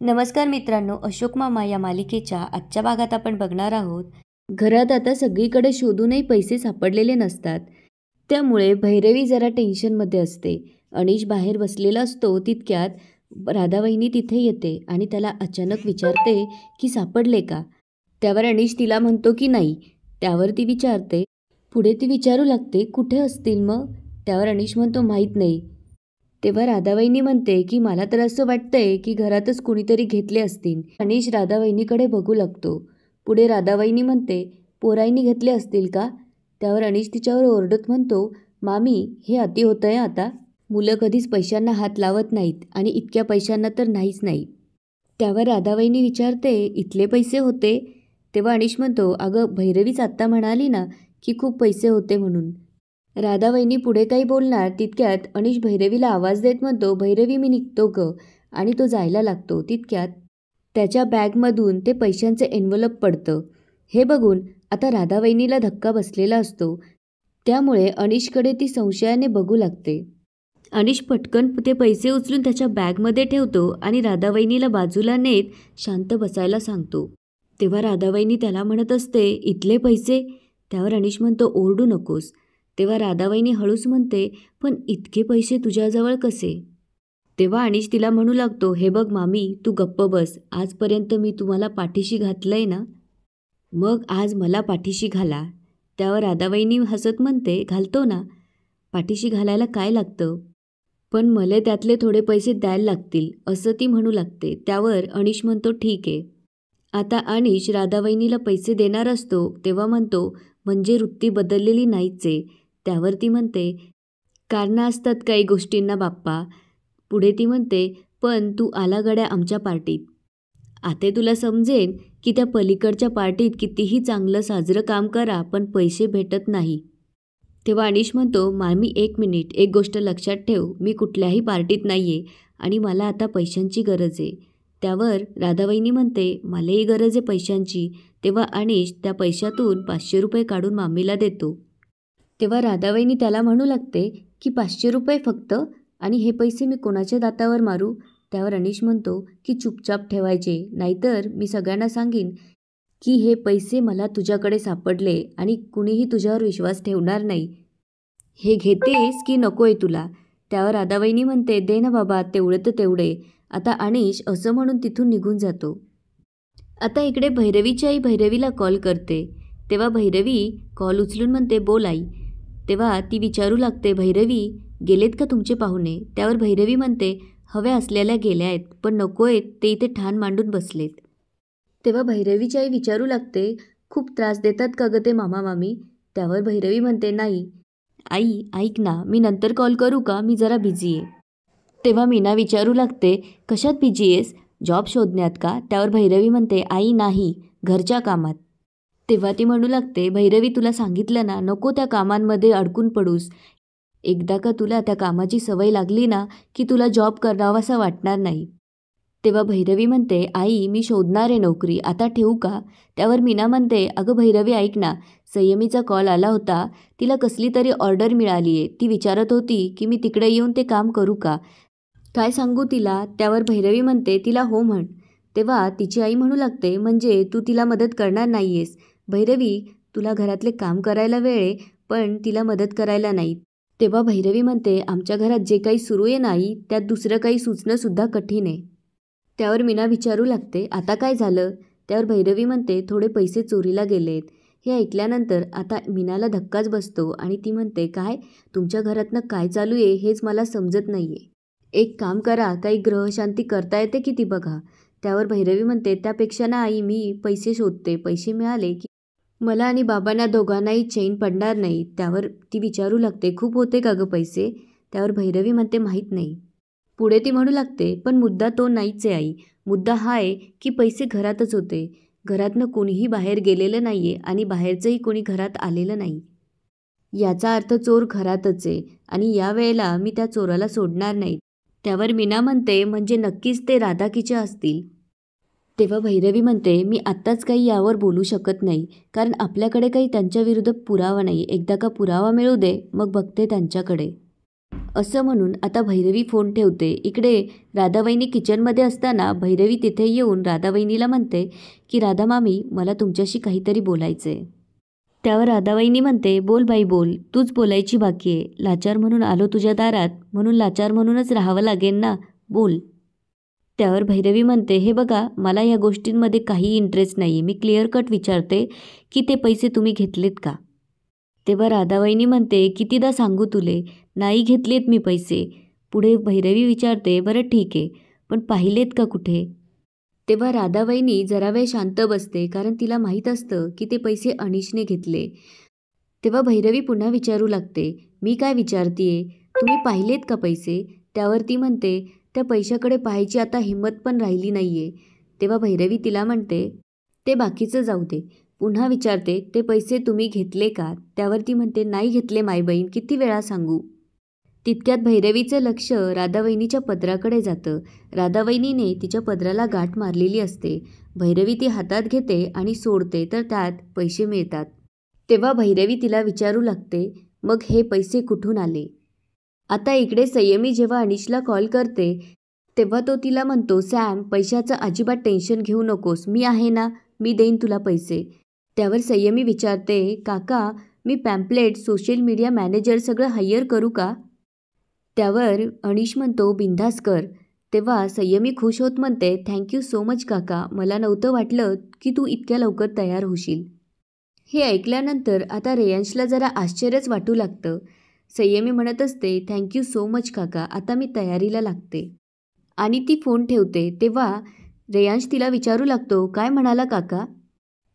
नमस्कार मित्रांनो, अशोक मामा या मालिकेच्या आजच्या भागात आपण बघणार आहोत. घरात आता सगळीकडे शोधूनही पैसे सापडलेले नसतात. त्यामुळे भैरवी जरा टेन्शनमध्ये असते. अनिश बाहेर बसलेला असतो तितक्यात राधावहिनी तिथे येते आणि त्याला अचानक विचारते की सापडले का. त्यावर अनिश तिला म्हणतो की नाही. त्यावर ती विचारते. पुढे ती विचारू लागते कुठे असतील मग. त्यावर अनिश म्हणतो माहीत नाही. तेव्हा राधावहिनी म्हणते की मला तर असं वाटतंय की घरातच कुणीतरी घेतले असतील. अनिश राधावहिनीकडे बघू लागतो. पुढे राधावहिनी म्हणते पोराईनी घेतले असतील का. त्यावर अनिश तिच्यावर ओरडत म्हणतो मामी हे अति होतंय आता. मुलं कधीच पैशांना हात लावत नाहीत आणि इतक्या पैशांना तर नाहीच नाही. त्यावर राधावहिनी विचारते इथले पैसे होते. तेव्हा अनिश म्हणतो अगं भैरवीच आत्ता म्हणाली ना की खूप पैसे होते म्हणून. राधावहिनी पुढे काही बोलणार तितक्यात अनिश भैरवीला आवाज देत म्हणतो भैरवी मी निघतो ग. आणि तो जायला लागतो तितक्यात त्याच्या बॅगमधून ते पैशांचे एन्व्हलप पडतं. हे बघून आता राधावहिनीला धक्का बसलेला असतो. त्यामुळे अनिशकडे ती संशयाने बघू लागते. अनिश पटकन ते पैसे उचलून त्याच्या बॅगमध्ये ठेवतो आणि राधावहिनीला बाजूला नेत शांत बसायला सांगतो. तेव्हा राधावहिनी त्याला म्हणत असते इथले पैसे. त्यावर अनिश म्हणतो ओरडू नकोस. तेव्हा राधावहिनी हळूच म्हणते पण इतके पैसे तुझ्याजवळ कसे. तेव्हा अनिश तिला म्हणू लागतो हे बघ मामी तू गप्प बस. आजपर्यंत मी तुम्हाला पाठीशी घातलंय ना, मग आज मला पाठीशी घाला. त्यावर राधावहिनी हसत म्हणते घालतो ना, पाठीशी घालायला काय लागतं, पण मला त्यातले थोडे पैसे द्यायला लागतील असं ती म्हणू लागते. त्यावर अनिश म्हणतो ठीक आहे. आता अनिश राधावहिनीला पैसे देणार असतो तेव्हा म्हणतो म्हणजे वृत्ती बदललेली नाहीच आहे. त्यावर ती म्हणते कारणं असतात काही गोष्टींना बाप्पा. पुढे ती म्हणते पण तू आला गड्या आमच्या पार्टीत. आता तुला समजेन की त्या पलीकडच्या पार्टीत कितीही चांगलं साजरं काम करा पण पैसे भेटत नाही. तेव्हा अनिश म्हणतो मामी एक मिनिट, एक गोष्ट लक्षात ठेव, मी कुठल्याही पार्टीत नाही आहे आणि मला आता पैशांची गरज आहे. त्यावर राधावहिनी म्हणते मलाही गरज आहे पैशांची. तेव्हा अनिश त्या पैशातून 500 रुपये काढून मामीला देतो. तेव्हा राधावहिनी त्याला म्हणू लागते की 500 रुपये फक्त, आणि हे पैसे मी कोणाच्या दातावर मारू. त्यावर अनिश म्हणतो की चुपचाप ठेवायचे, नाहीतर मी सगळ्यांना सांगीन की हे पैसे मला तुझ्याकडे सापडले आणि कुणीही तुझ्यावर विश्वास ठेवणार नाही. हे घेतेस की नको आहे तुला. त्यावर राधावहिनी म्हणते दे ना बाबा तेवढे तर तेवढे. आता अनिश असं म्हणून तिथून निघून जातो. आता इकडे भैरवीची आई भैरवीला कॉल करते. तेव्हा भैरवी कॉल उचलून म्हणते बोल आई. तेव्हा ती विचारू लागते भैरवी गेलेत का तुमचे पाहुणे. त्यावर भैरवी म्हणते हव्या असलेल्या गेल्या आहेत पण नको आहेत ते इथे ठाण मांडून बसलेत. तेव्हा भैरवीची आई विचारू लागते खूप त्रास देतात का ग ते मामा मामी. त्यावर भैरवी म्हणते नाही आई ऐक ना, मी नंतर कॉल करू का, मी जरा बिझी आहे. तेव्हा मीना विचारू लागते कशात बिझी आहेस, जॉब शोधण्यात का. त्यावर भैरवी म्हणते आई नाही, घरच्या कामात. तेव्हा ती म्हणू लागते भैरवी तुला सांगितलं ना नको त्या कामांमध्ये अडकून पडूस. एकदा का तुला त्या कामाची सवय लागली ना की तुला जॉब करावासा वाटणार नाही. तेव्हा भैरवी म्हणते आई मी शोधणार आहे नोकरी, आता ठेवू का. त्यावर मीना म्हणते अगं भैरवी ऐक ना, संयमीचा कॉल आला होता, तिला कसली तरी ऑर्डर मिळाली आहे. ती विचारत होती की मी तिकडे येऊन ते काम करू का, काय सांगू तिला. त्यावर भैरवी म्हणते तिला हो म्हण. तेव्हा तिची आई म्हणू लागते म्हणजे तू तिला मदत करणार नाही आहेस. भैरवी तुला घरातले काम करायला वेळ आहे पण तिला मदत करायला नाही. तेव्हा भैरवी म्हणते आमच्या घरात जे काही सुरू आहे नाही त्यात दुसरं काही सुचणंसुद्धा कठीण आहे. त्यावर मीना विचारू लागते आता काय झालं. त्यावर भैरवी म्हणते थोडे पैसे चोरीला गेलेत. हे ऐकल्यानंतर आता मीनाला धक्काच बसतो आणि ती म्हणते काय तुमच्या घरातनं काय चालू आहे हेच मला समजत नाही आहे. एक काम करा, काही ग्रहशांती करता येते की ती बघा. त्यावर भैरवी म्हणते त्यापेक्षा ना आई मी पैसे शोधते, पैसे मिळाले की मला आणि बाबांना दोघांनाही चैन पडणार नाही. त्यावर ती विचारू लागते खूप होते का गं पैसे. त्यावर भैरवी म्हणते माहीत नाही. पुढे ती म्हणू लागते पण मुद्दा तो नाहीच आहे आई, मुद्दा हा आहे की पैसे घरातच होते. घरातनं कोणीही बाहेर गेलेलं नाही आहे आणि बाहेरचंही कोणी घरात आलेलं नाही. याचा अर्थ चोर घरातच आहे आणि या वेळेला मी त्या चोराला सोडणार नाही. त्यावर मीना म्हणते म्हणजे नक्कीच ते राधाकीचे असतील. तेव्हा भैरवी म्हणते मी आत्ताच काही यावर बोलू शकत नाही कारण आपल्याकडे काही त्यांच्याविरुद्ध पुरावा नाही. एकदा का पुरावा मिळू दे मग बघते त्यांच्याकडे. असं म्हणून आता भैरवी फोन ठेवते. इकडे राधावहिनी किचनमध्ये असताना भैरवी तिथे येऊन राधावहिनीला म्हणते की राधा मामी, मला तुमच्याशी काहीतरी बोलायचं आहे. त्यावर राधावहिनी म्हणते, बोल बाई बोल, तूच बोलायची बाकी आहे. लाचार म्हणून आलो तुझ्या दारात, म्हणून लाचार म्हणूनच राहावं लागेल ना, बोल. त्यावर भैरवी म्हणते, हे बघा, मला ह्या गोष्टींमध्ये काही इंटरेस्ट नाही आहे. मी क्लिअर कट विचारते की ते पैसे तुम्ही घेतलेत का? तेव्हा राधावहिनी म्हणते, कितीदा सांगू तुले, नाही घेतलेत मी पैसे. पुढे भैरवी विचारते, बरं ठीक आहे, पण पाहिलेत का कुठे? तेव्हा राधावहिनी जरा वेळ शांत बसते, कारण तिला माहीत असतं की ते पैसे अनिशने घेतले. तेव्हा भैरवी पुन्हा विचारू लागते, मी काय विचारतीये, तुम्ही पाहिलेत का पैसे? त्यावर ती म्हणते, त्या पैशाकडे पाहायची आता हिंमत पण राहिली नाहीये. तेव्हा भैरवी तिला म्हणते, ते बाकीचं जाऊ दे. पुन्हा विचारते, ते पैसे तुम्ही घेतले का? त्यावर ती म्हणते, नाही घेतले मायबहीण, किती वेळा सांगू? तितक्यात भैरवीचं लक्ष राधावहिनीच्या पदराकडे जातं. राधावहिनीने तिच्या पदराला गाठ मारलेली असते. भैरवी ती हातात घेते आणि सोडते, तर त्यात पैसे मिळतात. तेव्हा भैरवी तिला विचारू लागते, मग हे पैसे कुठून आले? आता इकडे संयमी जेव्हा अनिशला कॉल करते, तेव्हा तो तिला म्हणतो, सॅम, पैशाचं अजिबात टेन्शन घेऊ नकोस, मी आहे ना, मी देईन तुला पैसे. त्यावर संयमी विचारते, काका, मी पॅम्पलेट, सोशल मीडिया मॅनेजर सगळं हायर करू का? त्यावर अनिश म्हणतो, बिंदास कर. तेव्हा संयमी खुश होत म्हणते, थँक्यू सो मच काका, मला नव्हतं वाटलं की तू इतक्या लवकर तयार होशील. हे ऐकल्यानंतर आता रेयांशला जरा आश्चर्यच वाटू लागतं. संयमी म्हणत असते, थँक्यू सो मच काका, आता मी तयारीला लागते. आणि ती फोन ठेवते. तेव्हा रेयांश तिला विचारू लागतो, काय म्हणाला काका?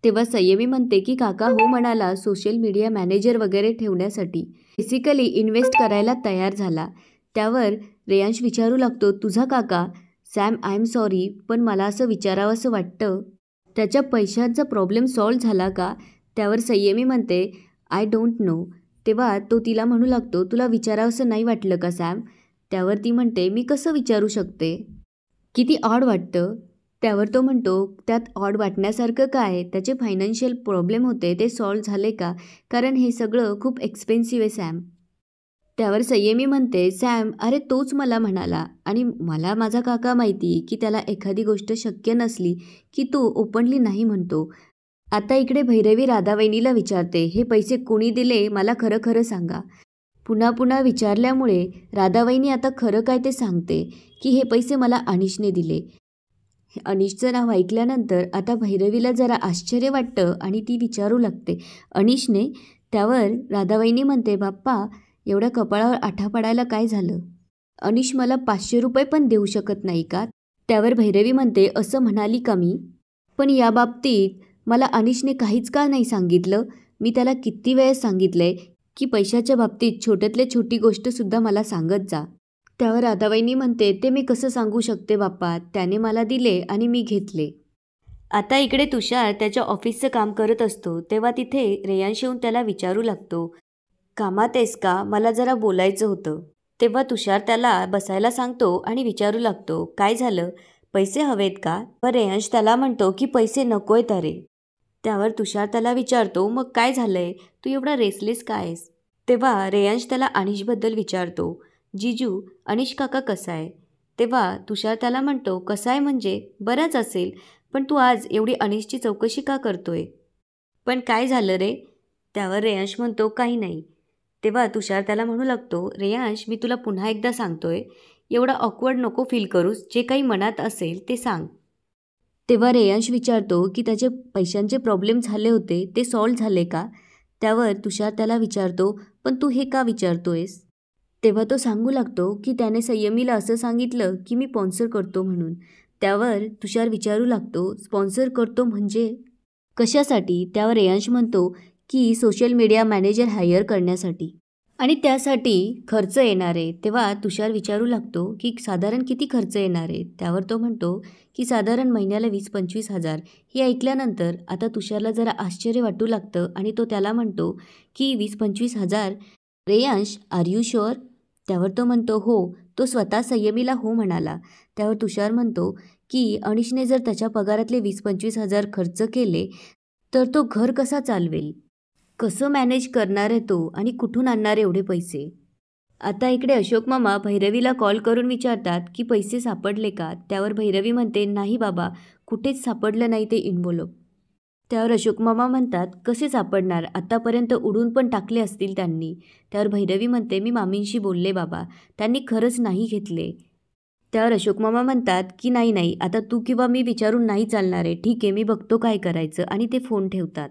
तेव्हा संयमी म्हणते की काका हो म्हणाला, सोशल मीडिया मॅनेजर वगैरे ठेवण्यासाठी, बेसिकली इन्व्हेस्ट करायला तयार झाला. त्यावर रेयांश विचारू लागतो, तुझा काका? सॅम, आय एम सॉरी, पण मला असं विचारावंसं वाटतं, त्याच्या पैशांचा प्रॉब्लेम सॉल्व्ह झाला का? त्यावर संयमी म्हणते, आय डोंट नो. तेव्हा तो तिला म्हणू लागतो, तुला विचारावंसं नाही वाटलं का सॅम? त्यावर ती म्हणते, मी कसं विचारू शकते, किती ऑड वाटतं. त्यावर तो म्हणतो, त्यात ऑड वाटण्यासारखं काय? त्याचे फायनान्शियल प्रॉब्लेम होते, ते सॉल्व्ह झाले का? कारण हे सगळं खूप एक्सपेन्सिव्ह आहे सॅम. त्यावर संयमी म्हणते, सॅम, अरे तोच मला म्हणाला, आणि मला माझा काका माहिती की त्याला एखादी गोष्ट शक्य नसली की तो ओपनली नाही म्हणतो. आता इकडे भैरवी राधावहिनीला विचारते, हे पैसे कोणी दिले, मला खरं खरं सांगा. पुन्हा पुन्हा विचारल्यामुळे राधावहिनी आता खरं काय ते सांगते की हे पैसे मला अनिशने दिले. अनिशचं नाव ऐकल्यानंतर आता भैरवीला जरा आश्चर्य वाटतं आणि ती विचारू लागते, अनिशने? त्यावर राधावहिनी म्हणते, बाप्पा, एवढ्या कपाळावर आठा पडायला काय झालं? अनिश मला 500 रुपये पण देऊ शकत नाही का? त्यावर भैरवी म्हणते, असं म्हणाली का मी? पण या बाबतीत मला अनिशने काहीच का नाही सांगितलं? मी त्याला किती वेळेस सांगितलंय की पैशाच्या बाबतीत छोट्यातल्या छोटी गोष्टसुद्धा मला सांगत जा. त्यावर राधावहिनी म्हणते, ते मी कसं सांगू शकते बाप्पा, त्याने मला दिले आणि मी घेतले. आता इकडे तुषार त्याच्या ऑफिसचं काम करत असतो. तेव्हा तिथे रेयांश येऊन त्याला विचारू लागतो, कामात आहेस का? मला जरा बोलायचं होतं. तेव्हा तुषार त्याला बसायला सांगतो आणि विचारू लागतो, काय झालं, पैसे हवेत का? व रेयांश त्याला म्हणतो की पैसे नकोय अरे. त्यावर तुषार त्याला विचारतो, मग काय झालंय, तू एवढा रेसलेस काय आहेस? तेव्हा रेयांश त्याला अनिशबद्दल विचारतो, जीजू, अनिश काका कसा आहे? तेव्हा तुषार त्याला म्हणतो, कसा आहे म्हणजे बराच असेल, पण तू आज एवढी अनिशची चौकशी का करतोय? पण काय झालं रे? त्यावर रेयांश म्हणतो, काही नाही. तेव्हा तुषार त्याला म्हणू लागतो, रेयांश, मी तुला पुन्हा एकदा सांगतोय, एवढा ऑकवर्ड नको फील करूस, जे काही मनात असेल ते सांग. तेव्हा रेयांश विचारतो की त्याचे पैशांचे प्रॉब्लेम झाले होते, ते सॉल्व्ह झाले का? त्यावर तुषार त्याला विचारतो, पण तू हे का विचारतोयस? तेव्हा तो सांगू लागतो की त्याने संयमीला असं सांगितलं की मी स्पॉन्सर करतो म्हणून. त्यावर तुषार विचारू लागतो, स्पॉन्सर करतो म्हणजे कशासाठी? त्यावर रेयांश म्हणतो की सोशल मीडिया मॅनेजर हायर करण्यासाठी, आणि त्यासाठी खर्च येणार आहे. तेव्हा तुषार विचारू लागतो की साधारण किती खर्च येणार आहे? त्यावर तो म्हणतो की साधारण महिन्याला 20-25 हजार. हे ऐकल्यानंतर आता तुषारला जरा आश्चर्य वाटू लागतं आणि तो त्याला म्हणतो की 20-25 हजार? Reyansh, are you sure? त्यावर तो म्हणतो, हो. तो स्वतः संयमीला हो म्हणाला. त्यावर तुषार म्हणतो की अनिशने जर त्याच्या पगारातले 20-25 हजार खर्च केले तर तो घर कसा चालवेल? कसं मॅनेज करणार आहे तो, आणि कुठून आणणार एवढे पैसे? आता इकडे अशोक मामा भैरवीला कॉल करून विचारतात की पैसे सापडले का? त्यावर भैरवी म्हणते, नाही बाबा, कुठेच सापडलं नाही ते इन्व्हॉल्व. त्यावर अशोक मामा म्हणतात, कसे सापडणार? आतापर्यंत उडून पण टाकले असतील त्यांनी. त्यावर भैरवी म्हणते, मी मामींशी बोलले बाबा, त्यांनी खरंच नाही घेतले. त्यावर अशोक मामा म्हणतात की नाही नाही, आता तू किंवा मी विचारून नाही चालणार आहे, ठीक आहे मी बघतो काय करायचं, आणि ते फोन ठेवतात.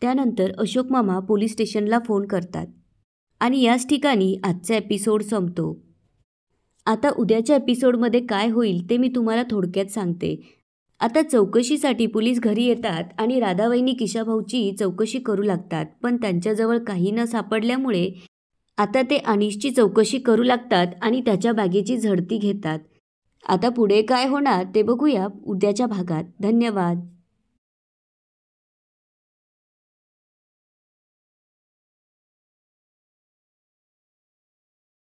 त्यानंतर अशोक मामा पोलीस स्टेशनला फोन करतात आणि याच ठिकाणी आजचा एपिसोड संपतो. आता उद्याच्या एपिसोडमध्ये काय होईल ते मी तुम्हाला थोडक्यात सांगते. आता चौकशीसाठी पोलीस घरी येतात आणि राधाबाईंनी किशाभाऊची चौकशी करू लागतात, पण त्यांच्याजवळ काही न सापडल्यामुळे आता ते अनिशची चौकशी करू लागतात आणि त्याच्या बॅगेची झडती घेतात. आता पुढे काय होणार ते बघूया उद्याच्या भागात. धन्यवाद.